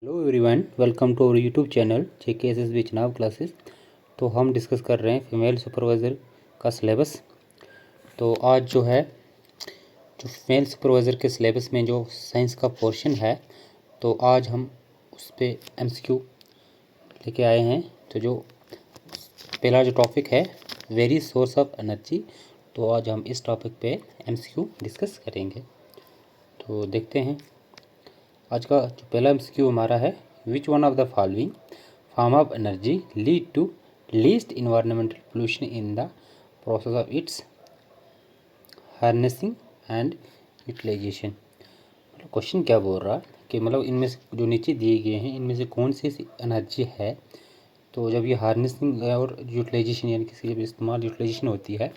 Hello everyone, welcome to our YouTube channel JKSSB चुनाव classes. तो हम डिस्कस कर रहे हैं फीमेल सुपरवाइज़र का सिलेबस। तो आज जो जो फीमेल सुपरवाइज़र के सिलेबस में जो साइंस का पोर्शन है, तो आज हम उस पर MCQ लेके आए हैं। तो जो पहला जो टॉपिक है वेरियस सोर्स ऑफ एनर्जी, तो आज हम इस टॉपिक पे MCQ डिस्कस करेंगे। तो देखते हैं आज का जो पहला MCQ हमारा है, which one of the following form of energy lead to least environmental pollution in the process of its harnessing and utilisation. मतलब क्वेश्चन क्या बोल रहा है कि मतलब इनमें से जो नीचे दिए गए हैं इनमें से कौन सी एनर्जी है, तो जब ये हार्नेसिंग और यूटिलाइजेशन यानी कि जब इस्तेमाल यूटिलाइजेशन होती है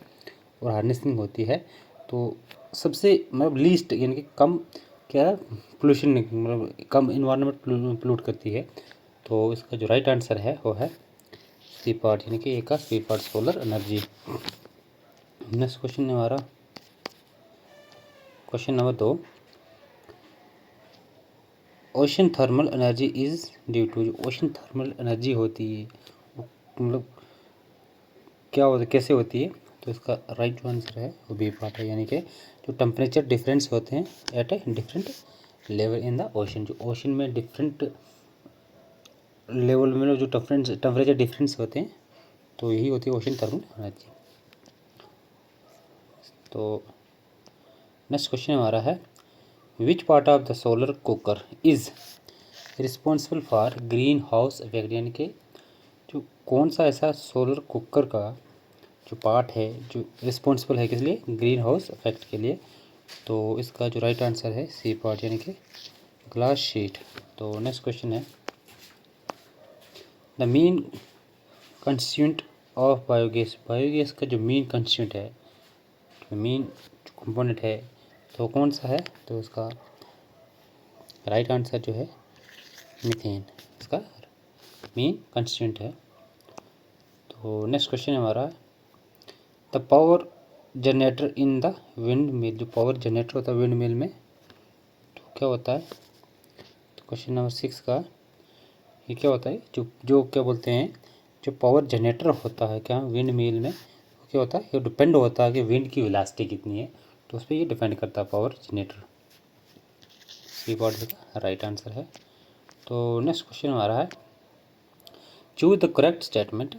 और हार्नेसिंग होती है, तो सबसे मतलब लीस्ट यानी कि कम क्या पोल्यूशन मतलब कम इन्वायरमेंट पोल्यूट करती है। तो इसका जो राइट आंसर है वो है सी पार्ट, यानी कि ए का C part solar energy. Next question है हमारा question number 2, ocean thermal energy is due to. जो ओशन थर्मल एनर्जी होती है वो मतलब क्या होता है, कैसे होती है, तो इसका राइट जो आंसर है वो बी पार्ट है, यानी कि जो टेम्परेचर डिफरेंस होते हैं at a different level in the ocean. जो ओशन में डिफरेंट लेवल में जो टेम्परेचर डिफरेंस होते हैं, तो यही होती है ओशन थर्मल एनर्जी। तो नेक्स्ट क्वेश्चन हमारा है, which part of the solar cooker is responsible for green house effect, यानी कि जो कौन सा ऐसा सोलर कुकर का जो पार्ट है जो रिस्पॉन्सिबल है किस लिए, ग्रीन हाउस इफेक्ट के लिए। तो इसका जो राइट आंसर है सी पार्ट, यानी कि ग्लास शीट। तो नेक्स्ट क्वेश्चन है, the mean constituent of biogas. Biogas का जो मेन कंस्टिट्यूंट है, मेन कंपोनेंट है, तो कौन सा है, तो इसका राइट आंसर जो है मीथेन, इसका मेन कंस्टिट्यूंट है। तो नेक्स्ट क्वेश्चन हमारा, the power generator in the wind mill. जो पावर जनरेटर होता है विंड मिल में, तो क्या होता है, तो क्वेश्चन नंबर 6 का ये क्या होता है, जो जो क्या बोलते हैं, जो पावर जनरेटर होता है क्या विंड मिल में, वो क्या होता है, ये डिपेंड होता है कि विंड की वेलोसिटी कितनी है, तो उस पर ये डिपेंड करता है पावर जनरेटर। सी पार्ट का राइट आंसर है। तो नेक्स्ट क्वेश्चन हमारा है, चूज द करेक्ट स्टेटमेंट।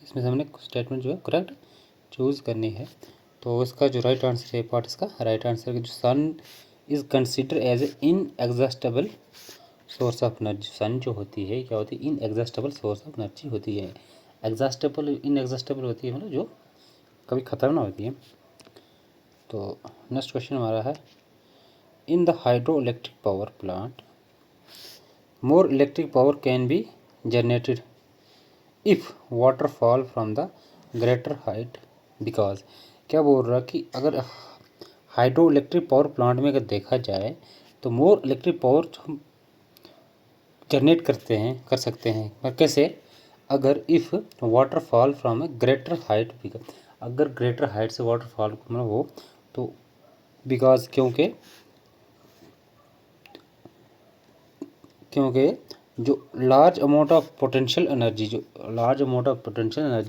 इसमें से हमने स्टेटमेंट जो है करेक्ट चूज़ करनी है। तो इसका जो राइट आंसर है पार्ट, इसका राइट आंसर है जो sun is consider as a inexhaustible source of energy. Sun जो होती है क्या होती है, इनएग्जॉस्टेबल सोर्स ऑफ एनर्जी होती है। एग्जॉस्टेबल इनएग्जॉस्टेबल होती है मतलब जो कभी ख़त्म ना होती है। तो नेक्स्ट क्वेश्चन हमारा है, in the hydro electric power plant more electric power can be generated if water fall from the greater height because. क्या बोल रहा है कि अगर हाइड्रो इलेक्ट्रिक पावर प्लांट में अगर देखा जाए तो मोर इलेक्ट्रिक पावर हम जनरेट कर सकते हैं, पर कैसे, अगर if water fall from A greater height because. अगर ग्रेटर हाइट से वाटर फॉल मतलब हो तो बिकॉज क्योंकि जो large amount of potential energy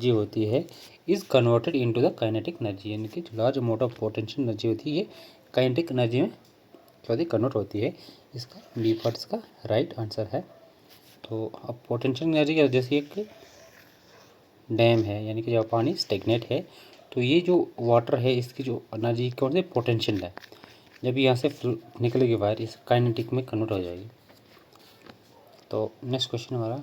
होती है is converted into the kinetic energy, यानी कि जो large amount of potential energy होती है काइनेटिक एनर्जी में क्या होती है, कन्वर्ट होती है। इसका बी पार्ट इसका राइट आंसर है। तो अब पोटेंशियल एनर्जी की वजह से एक डैम है, यानी कि जब पानी स्टेगनेट है, तो ये जो वाटर है इसकी जो एनर्जी कौन सी पोटेंशियल है, जब यहाँ से निकलेगी बाहर इस काइनेटिक में कन्वर्ट हो जाएगी। तो नेक्स्ट क्वेश्चन हमारा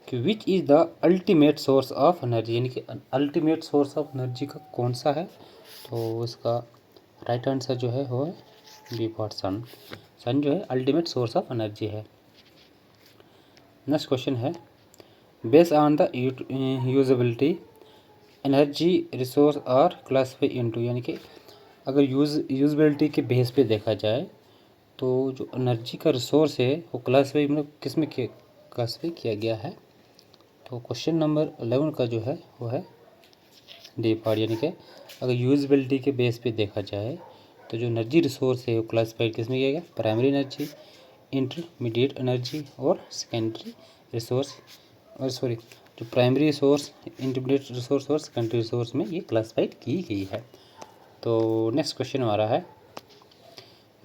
कि which is the ultimate source of energy, यानी कि अल्टीमेट सोर्स ऑफ एनर्जी का कौन सा है, तो इसका राइट आंसर जो है वो है बी पार्ट सन। सन जो है अल्टीमेट सोर्स ऑफ एनर्जी है। नेक्स्ट क्वेश्चन है, based on the usability energy resource are classify into, यानी कि अगर यूजबिलिटी के बेस पे देखा जाए तो जो एनर्जी का रिसोर्स है वो क्लासिफाई मतलब किस में क्लासिफाई किया गया है, तो क्वेश्चन नंबर 11 का जो है वो है डी पार्ट, यानी कि अगर यूजबिलिटी के बेस पे देखा जाए तो जो एनर्जी रिसोर्स है वो क्लासिफाइड किस में किया गया, प्राइमरी एनर्जी, इंटरमीडिएट एनर्जी और सेकेंडरी रिसोर्स, और सॉरी जो प्राइमरी रिसोर्स, इंटरमीडिएट रिसोर्स और सेकेंडरी रिसोर्स में ये क्लासिफाइड की गई है। तो नेक्स्ट क्वेश्चन हमारा है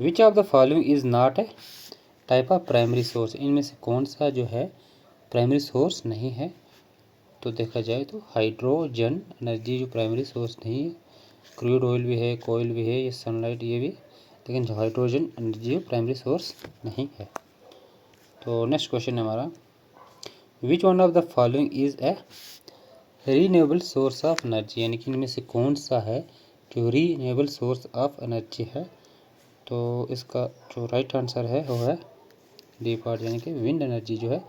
which of the following is not A type of primary source, इनमें से कौन सा जो है प्राइमरी सोर्स नहीं है। तो देखा जाए तो हाइड्रोजन एनर्जी जो प्राइमरी सोर्स नहीं है, क्रूड ऑयल भी है, कोयल भी है, ये सनलाइट ये भी, लेकिन जो हाइड्रोजन एनर्जी प्राइमरी सोर्स नहीं है। तो नेक्स्ट क्वेश्चन है हमारा विच one of the following is a renewable source of energy, यानी कि इनमें से कौन सा है जो रीन्यूएबल सोर्स ऑफ एनर्जी है। तो इसका जो राइट आंसर है वो है डी पार्ट, यानी कि विंड एनर्जी जो है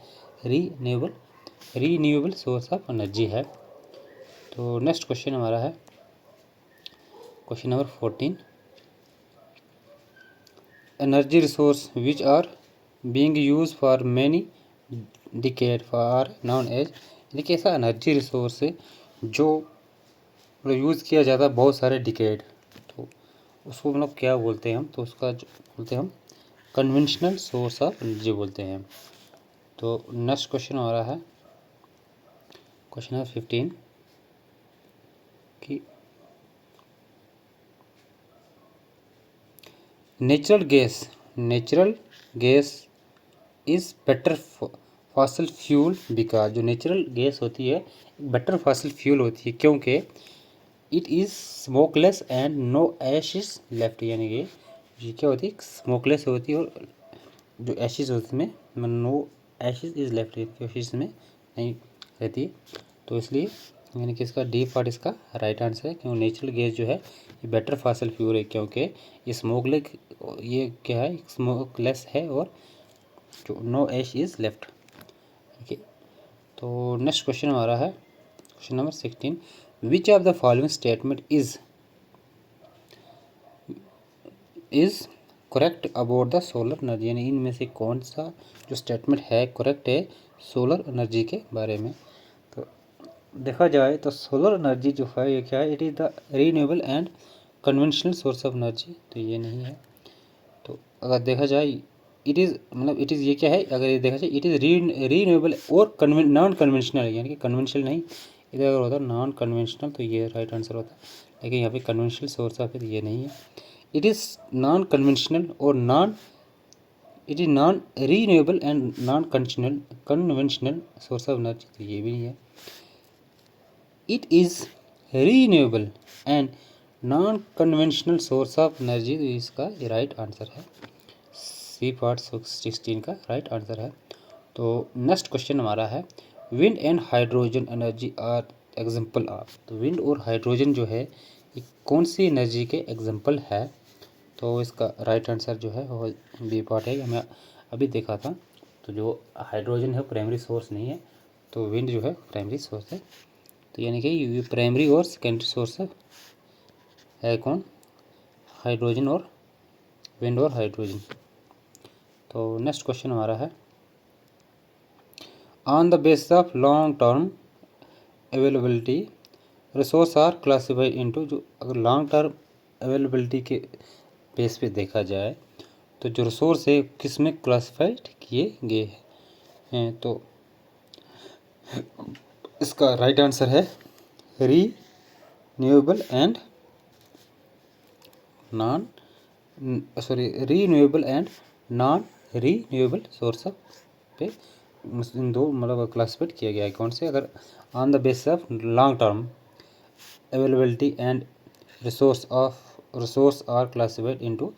रीन्यूएबल सोर्स ऑफ एनर्जी है। तो नेक्स्ट क्वेश्चन हमारा है question number 14 energy resource which are being use for many decade for known as, यानी कि ऐसा एनर्जी रिसोर्स जो यूज़ किया जाता है बहुत सारे डिकेड, तो उसको मतलब क्या बोलते हैं हम, तो उसका जो बोलते हैं हम कन्वेंशनल सोर्स ऑफ एनर्जी बोलते हैं। तो नेक्स्ट क्वेश्चन हमारा है क्वेश्चन नंबर 15 कि natural gas is better fossil fuel because, जो नेचुरल गैस होती है बेटर फॉसिल फ्यूल होती है क्योंकि it is smokeless and no ashes left, यानी कि ये क्या होती है स्मोकलेस होती है और जो एशेस होती है no ashes is left, ashes में नहीं रहती है। तो इसलिए यानी कि इसका डी पार्ट इसका राइट आंसर है, क्योंकि नेचुरल गैस जो है ये बेटर फॉसिल फ्यूल है क्योंकि ये स्मोकलेस, ये क्या है स्मोकलेस है और जो no ash is left. Okay, तो नेक्स्ट क्वेश्चन हमारा है question number 16 which of the following statement is correct about the solar energy, यानी इनमें से कौन सा जो स्टेटमेंट है करेक्ट है सोलर एनर्जी के बारे में। तो देखा जाए तो सोलर एनर्जी जो है ये क्या है, it is the renewable and conventional source of energy, तो ये नहीं है। तो अगर देखा जाए इट इज़ मतलब इट इज़ ये क्या है, अगर ये देखा जाए इट इज़ रीन्यूएबल और नॉन कन्वेंशनल, यानी कि कन्वेंशनल नहीं, इधर अगर होता नॉन कन्वेंशनल तो ये राइट आंसर होता, लेकिन यहाँ पे कन्वेंशनल सोर्स ऑफ ये नहीं है। इट इज़ नॉन कन्वेंशनल और it is non renewable and non conventional source of energy, तो ये भी नहीं है। It is renewable and non conventional source of energy, तो इसका ये राइट आंसर है, सी पार्ट 16 का राइट आंसर है। तो नेक्स्ट क्वेश्चन हमारा है wind and hydrogen energy are example of, तो विंड और हाइड्रोजन जो है ये कौन सी एनर्जी के एग्जाम्पल है। तो इसका राइट आंसर जो है वो बी पार्ट है, हमें अभी देखा था। तो जो हाइड्रोजन है प्राइमरी सोर्स नहीं है, तो विंड जो है प्राइमरी सोर्स है, तो यानी कि ये प्राइमरी और सेकेंडरी सोर्स है कौन, हाइड्रोजन और विंड और हाइड्रोजन। तो नेक्स्ट क्वेश्चन हमारा है on the basis of long term availability resource are classified into, जो अगर लॉन्ग टर्म अवेलेबिलिटी के बेस पे देखा जाए तो जो रिसोर्स है किस में क्लासिफाइड किए गए हैं। तो इसका राइट आंसर है renewable and renewable and non renewable source पे इन दो मतलब क्लासिफाइड किया गया है। कौन से, अगर on the basis of long term availability and resource are classified into,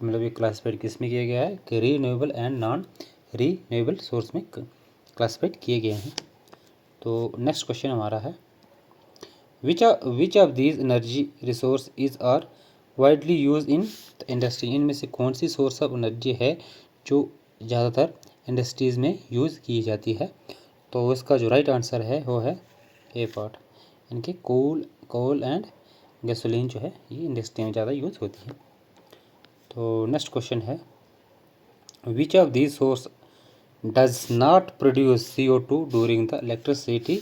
मतलब ये क्लासिफाइड किस में किया गया है कि renewable and non renewable source में क्लासिफाइड किए गए हैं। तो नेक्स्ट क्वेश्चन हमारा है which of these energy resource is are widely use in the industry, इनमें से कौन सी सोर्स ऑफ एनर्जी है जो ज़्यादातर इंडस्ट्रीज़ में यूज़ की जाती है। तो इसका जो राइट आंसर है वो है ए पार्ट, यानी कि कोल एंड गैसोलीन जो है ये इंडस्ट्री में ज़्यादा यूज़ होती है। तो नेक्स्ट क्वेश्चन है which of these source does not produce CO2 during the electricity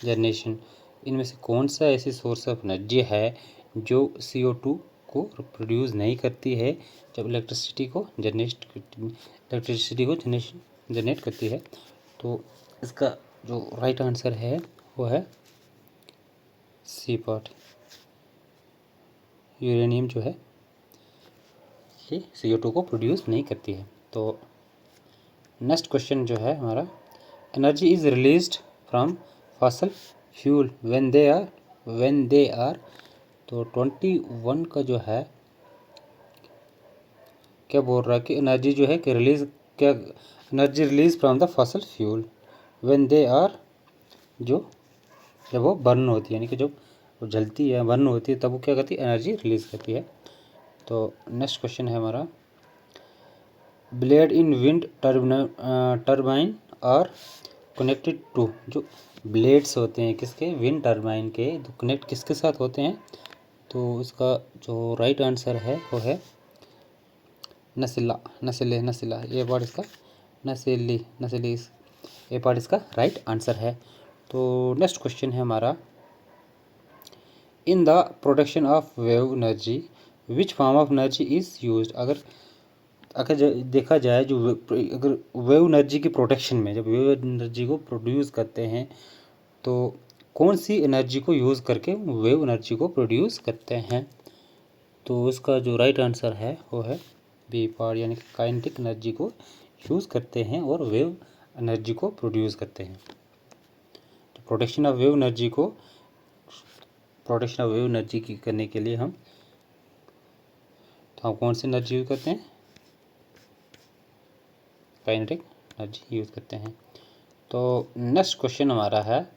generation, इनमें से कौन सा ऐसी सोर्स ऑफ एनर्जी है जो CO2 को प्रोड्यूस नहीं करती है जब इलेक्ट्रिसिटी को जनरेट करती है। तो इसका जो राइट आंसर है वो है सी पार्ट। यूरेनियम जो है ये CO2 को प्रोड्यूस नहीं करती है। तो नेक्स्ट क्वेश्चन जो है हमारा, energy is released from fossil fuel when they are. तो 21 का जो है क्या बोल रहा है कि एनर्जी जो है कि energy release from the fossil fuel when they are, जो जब वो बर्न होती है, यानी कि जब वो जलती है, बर्न होती है, तब वो क्या करती है, एनर्जी रिलीज करती है। तो नेक्स्ट क्वेश्चन है हमारा, blade in wind turbine are connected to. जो ब्लेड्स होते हैं किसके, विंड टर्बाइन के, तो कनेक्ट किसके साथ होते हैं। तो इसका जो राइट आंसर है वो है नसिला ये पार्ट इसका, नसिली ये पार्ट इसका राइट आंसर है। तो नेक्स्ट क्वेश्चन है हमारा, in the production of wave energy which form of energy is used. अगर देखा जाए अगर वेव एनर्जी की प्रोडक्शन में, जब वेव एनर्जी को प्रोड्यूस करते हैं तो कौन सी एनर्जी को यूज़ करके वेव एनर्जी को प्रोड्यूस करते हैं। तो इसका जो राइट आंसर है वो है बी पार्ट, यानी कि काइनेटिक एनर्जी को यूज़ करते हैं और वेव एनर्जी को प्रोड्यूस करते हैं। तो प्रोडक्शन ऑफ वेव एनर्जी की करने के लिए हम कौन सी एनर्जी यूज़ करते हैं, काइनेटिक एनर्जी यूज़ करते हैं। तो नेक्स्ट क्वेश्चन हमारा है,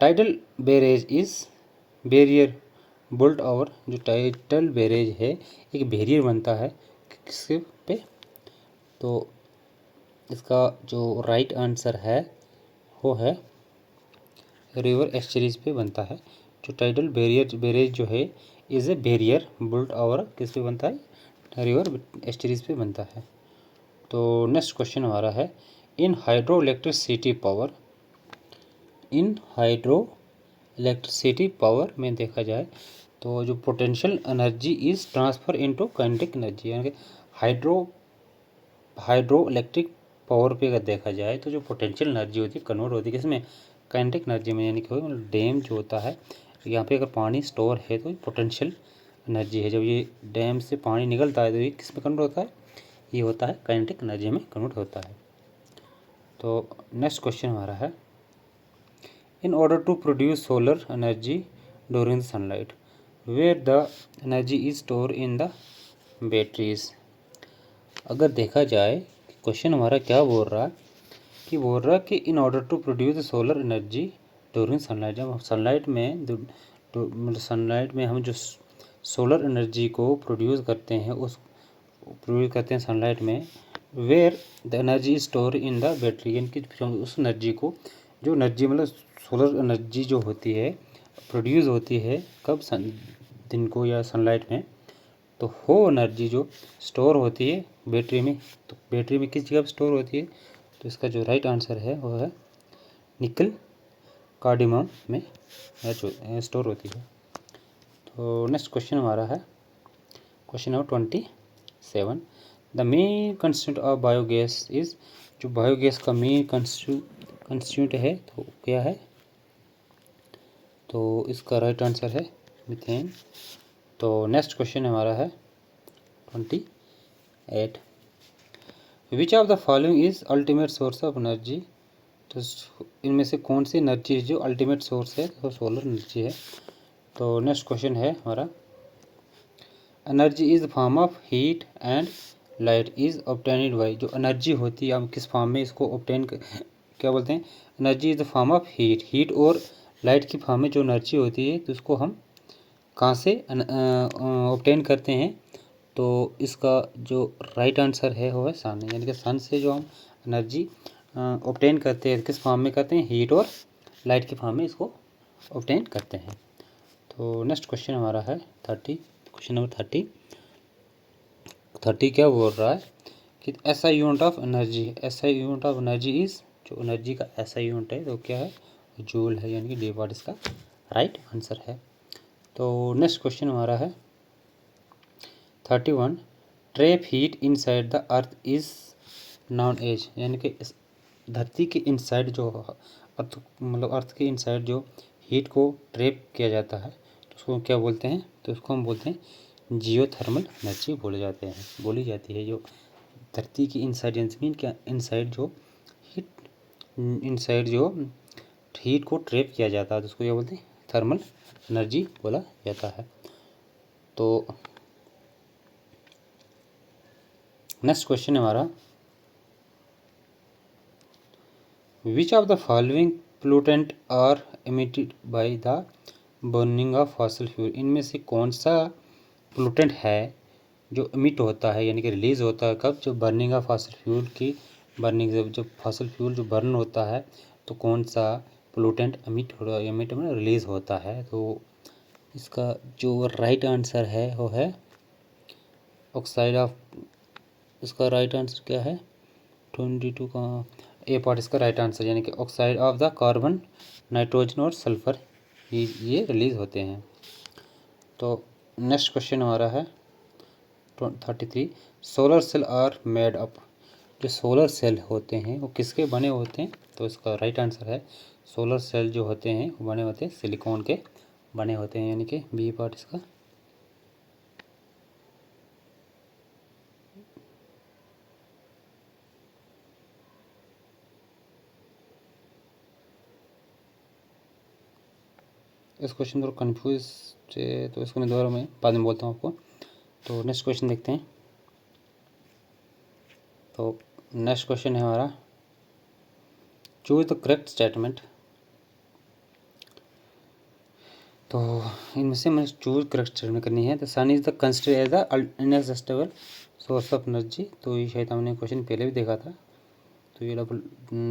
tidal barrage is barrier built over. जो टाइडल बैरेज है एक बैरियर बनता है किसके पे। तो इसका जो राइट आंसर है वो है रिवर एस्चुरीज पे बनता है। जो टाइडल बैरेज जो है is a barrier built over किस पे बनता है, रिवर एस्चुरीज पे बनता है। तो नेक्स्ट क्वेश्चन हमारा है, इन हाइड्रो इलेक्ट्रिसिटी पावर में देखा जाए तो जो potential energy is transfer into kinetic energy, यानी कि हाइड्रो इलेक्ट्रिक पावर पे अगर देखा जाए तो जो पोटेंशियल एनर्जी होती है कन्वर्ट होती है किसमें, काइनेटिक एनर्जी में। यानी कि डैम जो होता है, यहाँ पे अगर पानी स्टोर है तो पोटेंशियल एनर्जी है, जब ये डैम से पानी निकलता है तो ये किस में कन्वर्ट होता है, ये होता है काइनेटिक एनर्जी में कन्वर्ट होता है। तो नेक्स्ट क्वेश्चन हमारा है, in order to produce solar energy during sunlight where the energy is store in the batteries. अगर देखा जाए क्वेश्चन हमारा क्या बोल रहा है कि in order to produce solar energy during sunlight, जब सनलाइट में हम जो सोलर एनर्जी को प्रोड्यूस करते हैं सनलाइट में, where the energy store in the battery, यानी कि उस एनर्जी को, जो एनर्जी मतलब सोलर एनर्जी जो होती है प्रोड्यूस होती है कब, दिन को या सनलाइट में, तो वो एनर्जी जो स्टोर होती है बैटरी में, तो बैटरी में किस जगह पर स्टोर होती है। तो इसका जो राइट आंसर है वो है निकल कार्डियम में स्टोर होती है। तो नेक्स्ट क्वेश्चन हमारा है question number 27, the main constituent of biogas is. जो बायोगैस का मेन कंस्टिट्यूंट है तो क्या है, तो इसका राइट आंसर है मीथेन। तो नेक्स्ट क्वेश्चन हमारा है 28, विच of the following is ultimate source of energy. तो इनमें से कौन सी एनर्जी जो अल्टीमेट सोर्स है, तो सोलर एनर्जी है। तो नेक्स्ट क्वेश्चन है हमारा, energy is the form of heat and light is obtained by. जो एनर्जी होती है हम किस फॉर्म में इसको ऑब्टेन क्या बोलते हैं, energy is the form of heat और लाइट की फॉर्म में जो एनर्जी होती है तो उसको हम कहाँ से ऑब्टेन करते हैं। तो इसका जो राइट आंसर है वो है सन, यानी कि सन से जो हम एनर्जी ऑब्टेन करते हैं किस फॉर्म में करते हैं, हीट और लाइट के फॉर्म में इसको ऑब्टेन करते हैं। तो नेक्स्ट क्वेश्चन हमारा है क्वेश्चन नंबर 30 क्या बोल रहा है कि ऐसा यूनिट ऑफ एनर्जी इज। जो एनर्जी का ऐसा यूनिट है तो क्या है, जूल है, यानी कि डी पार्ट इसका राइट आंसर है। तो नेक्स्ट क्वेश्चन हमारा है 31 trap heat inside the earth is known as, यानी कि इस धरती के इनसाइड जो अर्थ मतलब अर्थ के इनसाइड जो हीट को ट्रैप किया जाता है तो उसको क्या बोलते हैं, तो उसको हम बोलते हैं जियोथर्मल एनर्जी बोली जाती है। जो धरती की इनसाइड यानी ज़मीन के इनसाइड जो हीट को ट्रैप किया जाता है तो उसको क्या बोलते हैं, थर्मल एनर्जी बोला जाता है। तो नेक्स्ट क्वेश्चन है हमारा, which of the following pollutant are emitted by the burning of fossil fuel, इनमें से कौन सा पोल्यूटेंट है जो एमिट होता है यानी कि रिलीज होता है कब, जब बर्निंग ऑफ फॉसिल फ्यूल की बर्निंग, जब फॉसिल फ्यूल जो बर्न होता है तो कौन सा पोल्यूटेंट एमिट में रिलीज होता है। तो इसका जो राइट आंसर है वो है ऑक्साइड ऑफ, इसका राइट आंसर क्या है 22 का ए पार्ट इसका राइट आंसर, यानी कि oxide of the carbon, nitrogen और सल्फर ये रिलीज होते हैं। तो नेक्स्ट क्वेश्चन हमारा है 33 solar cell are made up, जो सोलर सेल होते हैं वो किसके बने होते हैं, तो इसका राइट आंसर है सोलर सेल जो होते हैं वो बने होते हैं सिलिकॉन के बने होते हैं, यानी कि बी पार्ट इसका। इस क्वेश्चन थोड़ा कन्फ्यूज है तो इसको मैं दोबारा मैं बाद में बोलता हूँ आपको। तो नेक्स्ट क्वेश्चन देखते हैं। तो नेक्स्ट क्वेश्चन है हमारा, चूज द करेक्ट स्टेटमेंट। तो इनमें से मुझे चूज करेक्ट स्टेटमेंट करनी है। The sun is the consider as the inexhaustible source of energy, तो ये शायद हमने क्वेश्चन पहले भी देखा था तो ये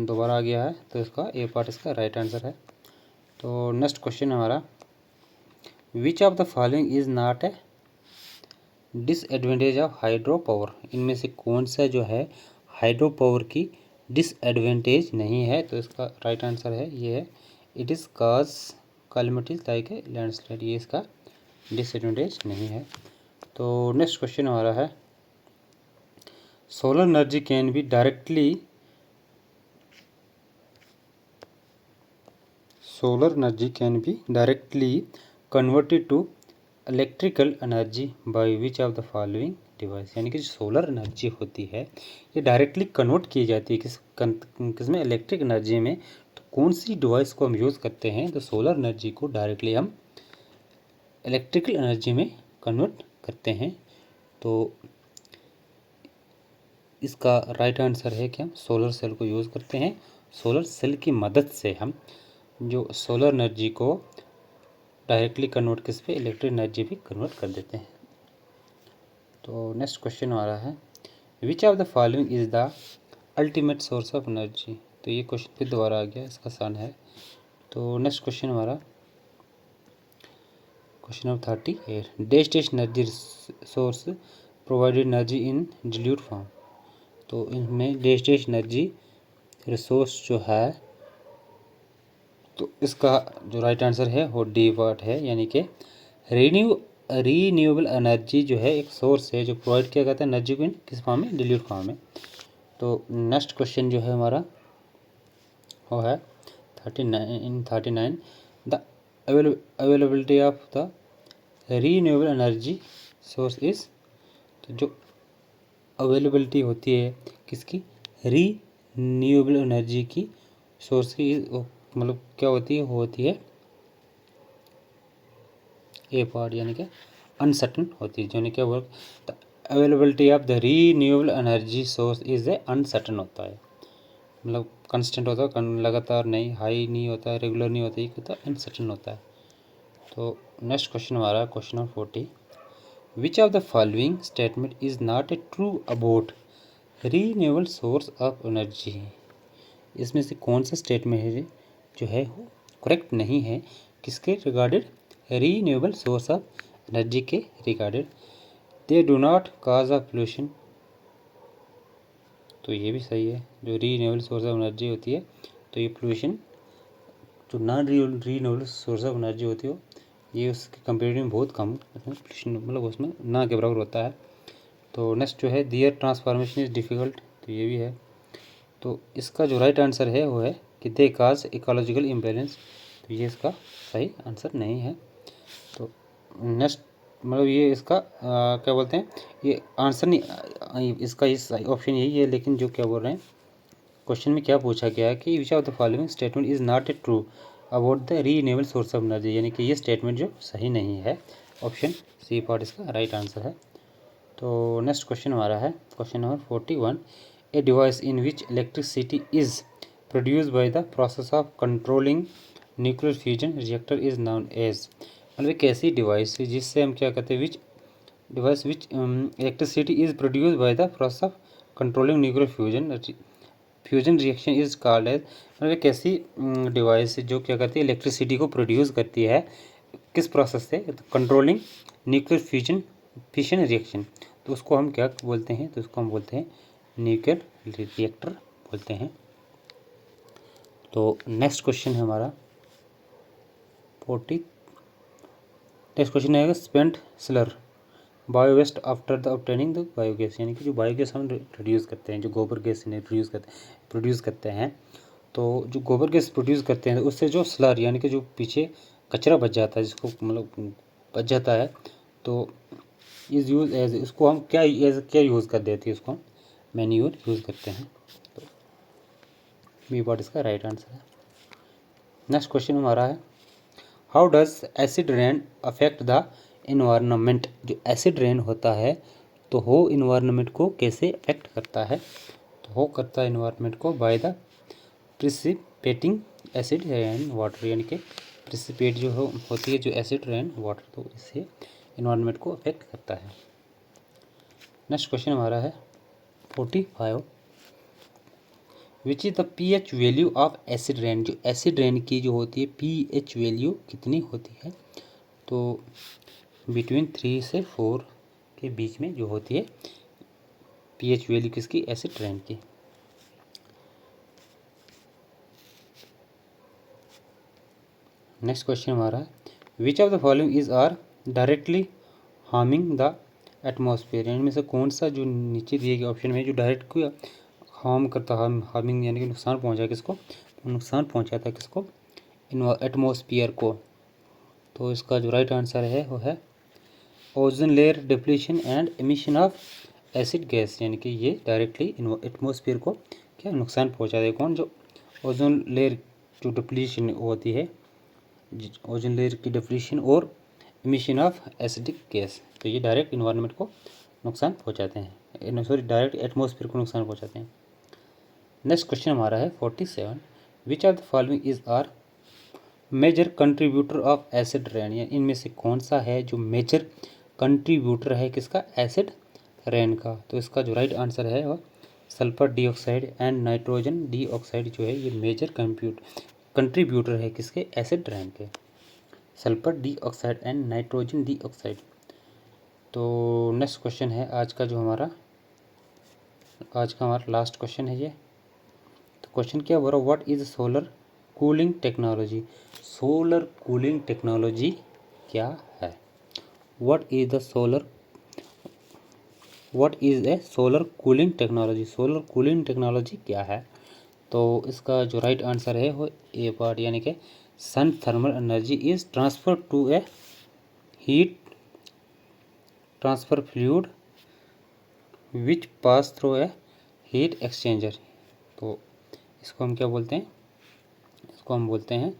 दोबारा आ गया है, तो इसका ए पार्ट इसका राइट आंसर है। तो नेक्स्ट क्वेश्चन हमारा, which of the following is not a disadvantage of hydro power, इनमें से कौन सा जो है हाइड्रो पावर की डिसएडवांटेज नहीं है, तो इसका राइट आंसर है ये है it is cause calamities like a landslide, ये इसका डिसएडवांटेज नहीं है। तो नेक्स्ट क्वेश्चन हमारा है, solar energy can be directly converted to electrical energy by which of the following device, यानी कि सोलर एनर्जी होती है ये डायरेक्टली कन्वर्ट की जाती है किस में, इलेक्ट्रिक एनर्जी में। तो कौन सी डिवाइस को हम यूज़ करते हैं, तो सोलर एनर्जी को डायरेक्टली हम इलेक्ट्रिकल एनर्जी में कन्वर्ट करते हैं। तो इसका राइट आंसर है कि हम सोलर सेल को यूज़ करते हैं। सोलर सेल की मदद से हम जो सोलर एनर्जी को डायरेक्टली कन्वर्ट किस पे, इलेक्ट्रिक एनर्जी भी कन्वर्ट कर देते हैं। तो नेक्स्ट क्वेश्चन आ रहा है, which of the following is the ultimate source of energy, तो ये क्वेश्चन फिर दोबारा आ गया, इसका आसान है। तो नेक्स्ट क्वेश्चन हमारा question number 38, dash dash energy source provided energy in dilute form, तो इनमें डैश डैश एनर्जी रिसोर्स जो है तो इसका जो राइट आंसर है वो डी पार्ट है, यानी कि रीन्यूएबल एनर्जी जो है एक सोर्स है जो प्रोवाइड किया जाता है एनर्जी को किस फॉर्म में, डिल्यूट फॉर्म में। तो नेक्स्ट क्वेश्चन जो है हमारा वो है 39 the availability of the renewable energy source is, तो जो अवेलेबिलिटी होती है किसकी, रीन्यूएबल एनर्जी की सोर्स की, मतलब क्या होती है, वो होती है ए पार्ट, यानी कि अनसर्टन होती है, यानी क्या work the availability of the renewable energy source is a uncertain होता है, मतलब कांस्टेंट होता है, लगातार नहीं, हाई नहीं होता है, रेगुलर नहीं होता है, होता है अनसर्टन होता है। तो नेक्स्ट क्वेश्चन हमारा question number 40, which of the following statement is not a true about renewable source of energy, इसमें से कौन सा स्टेटमेंट है जो है वो करेक्ट नहीं है किसके regarded, renewable source of energy के regarded, they do not cause of pollution, तो ये भी सही है, जो रीन्यूएबल सोर्स ऑफ एनर्जी होती है तो ये पोल्यूशन, जो non renewable source of energy होती है ये उसके कंपेरेटिव में बहुत कम पोल्यूशन, मतलब उसमें ना के बराबर होता है। तो नेक्स्ट जो है दियर ट्रांसफॉर्मेशन इज़ डिफ़िकल्ट, तो ये भी है। तो इसका जो राइट आंसर है वो है कि दे काज इकोलॉजिकल इम्बैलेंस, तो ये इसका सही आंसर नहीं है। तो नेक्स्ट मतलब ये इसका क्या बोलते हैं, ये आंसर नहीं, इसका इस ऑप्शन यही है, लेकिन जो क्या बोल रहे हैं क्वेश्चन में क्या पूछा गया है कि which of the following statement is not a true about the renewable source of energy, यानी कि ये स्टेटमेंट जो सही नहीं है। ऑप्शन सी पार्ट इसका राइट आंसर है। तो नेक्स्ट क्वेश्चन हमारा है question number 41, a device in which electricity is produced by the process of controlling nuclear fusion reactor is known as, मतलब एक ऐसी डिवाइस है जिससे हम क्या कहते हैं, which device which electricity is produced by the process of controlling nuclear fusion reaction is called as, मतलब एक ऐसी डिवाइस जो क्या करती है, इलेक्ट्रिसिटी को प्रोड्यूस करती है किस प्रोसेस से, कंट्रोलिंग न्यूक्लियर फिशन रिएक्शन, तो उसको हम क्या बोलते हैं, तो उसको हम बोलते हैं न्यूक्लियर रिएक्टर बोलते हैं। तो नेक्स्ट क्वेश्चन है हमारा 40, नेक्स्ट क्वेश्चन है spent slurry bio waste after the obtaining the biogas, यानी कि जो बायोगैस हम प्रोड्यूस करते हैं, जो गोबर गैस प्रोड्यूस करते हैं, तो जो गोबर गैस प्रोड्यूस करते हैं उससे जो स्लर यानी कि जो पीछे कचरा बच जाता है, जिसको मतलब बच जाता है, तो इज़ यूज एज, इसको हम क्या यूज़ कर देते हैं, इसको हम मैन्यूर यूज़ करते हैं। तो बी पार्ट इसका राइट आंसर है। नेक्स्ट क्वेश्चन हमारा है how does acid rain affect the environment, जो एसिड रेन होता है तो वो इन्वायरमेंट को कैसे अफेक्ट करता है, तो वो करता है इन्वायरमेंट को by the precipitating acid rain water, यानी कि प्रिसिपेट जो होती है जो एसिड रेन वाटर, तो इससे इन्वायरमेंट को अफेक्ट करता है। नेक्स्ट क्वेश्चन हमारा है 45, which is the pH value of acid rain, जो एसिड रेन की जो होती है pH वैल्यू कितनी होती है, तो बिटवीन 3 से 4 के बीच में जो होती है pH वैल्यू किसकी, एसिड रेन की। नेक्स्ट क्वेश्चन हमारा है which of the following is are directly harming the atmosphere, इनमें से कौन सा जो नीचे दिए गए ऑप्शन में जो डायरेक्ट हार्म करता, हार्मिंग यानी कि नुकसान पहुंचा किसको, नुकसान पहुंचाता है किसको, एटमॉस्फेयर को, तो इसका जो राइट आंसर है वो है ozone layer depletion and emission of acid gas, यानी कि ये डायरेक्टली एटमॉस्फेयर को क्या नुकसान पहुंचाता है, कौन, जो ओजोन लेयर जो डिप्लीशन होती है, ओजोन लेयर की डिप्लीशन और एमिशन ऑफ एसिडिक गैस, तो ये डायरेक्ट इन्वायरमेंट को नुकसान पहुंचाते हैं, सॉरी डायरेक्ट एटमॉस्फेयर को नुकसान पहुंचाते हैं। नेक्स्ट क्वेश्चन हमारा है 47, which of the following is are major contributor of acid rain, या इनमें से कौन सा है जो मेजर कंट्रीब्यूटर है किसका, एसिड रेन का, तो इसका जो राइट आंसर है वह sulphur dioxide and nitrogen dioxide जो है ये मेजर कंट्रीब्यूटर है किसके, एसिड रेन के, sulphur dioxide and nitrogen dioxide. तो नेक्स्ट क्वेश्चन है आज का हमारा लास्ट क्वेश्चन है ये। तो क्वेश्चन क्या बोल रहा है, what is solar cooling technology, solar cooling technology क्या है, what is a solar cooling technology, solar cooling technology क्या है, तो इसका जो राइट आंसर है वो ए पार्ट, यानी कि sun thermal energy is transfer to a heat transfer fluid which pass through a heat exchanger, तो इसको हम क्या बोलते हैं, इसको हम बोलते हैं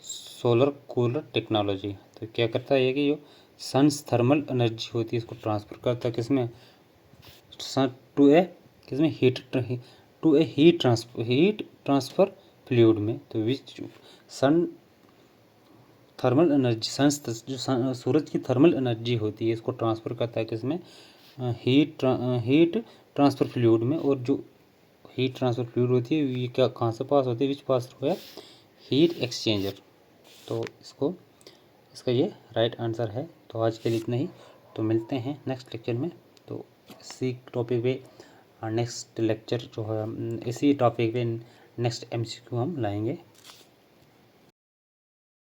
सोलर कूलर टेक्नोलॉजी। तो क्या करता है ये कि जो सन्स थर्मल एनर्जी होती है इसको ट्रांसफ़र करता है किसमें, टू ए किसमें हीट ट्रांसफ़र फ्लूइड में, तो विच सन थर्मल एनर्जी जो सूरज की थर्मल एनर्जी होती है इसको ट्रांसफ़र करता है किसमें, हीट ट्रांसफ़र फ्लूइड में, और जो हीट ट्रांसफ़र फ्लूइड होती है ये क्या कहाँ से पास होती है, विच पास थ्रू है हीट एक्सचेंजर, तो इसका ये राइट आंसर है। तो आज के लिए इतना ही, तो मिलते हैं नेक्स्ट लेक्चर में, तो इसी टॉपिक पे नेक्स्ट लेक्चर जो है इसी टॉपिक पे नेक्स्ट MCQ हम लाएंगे।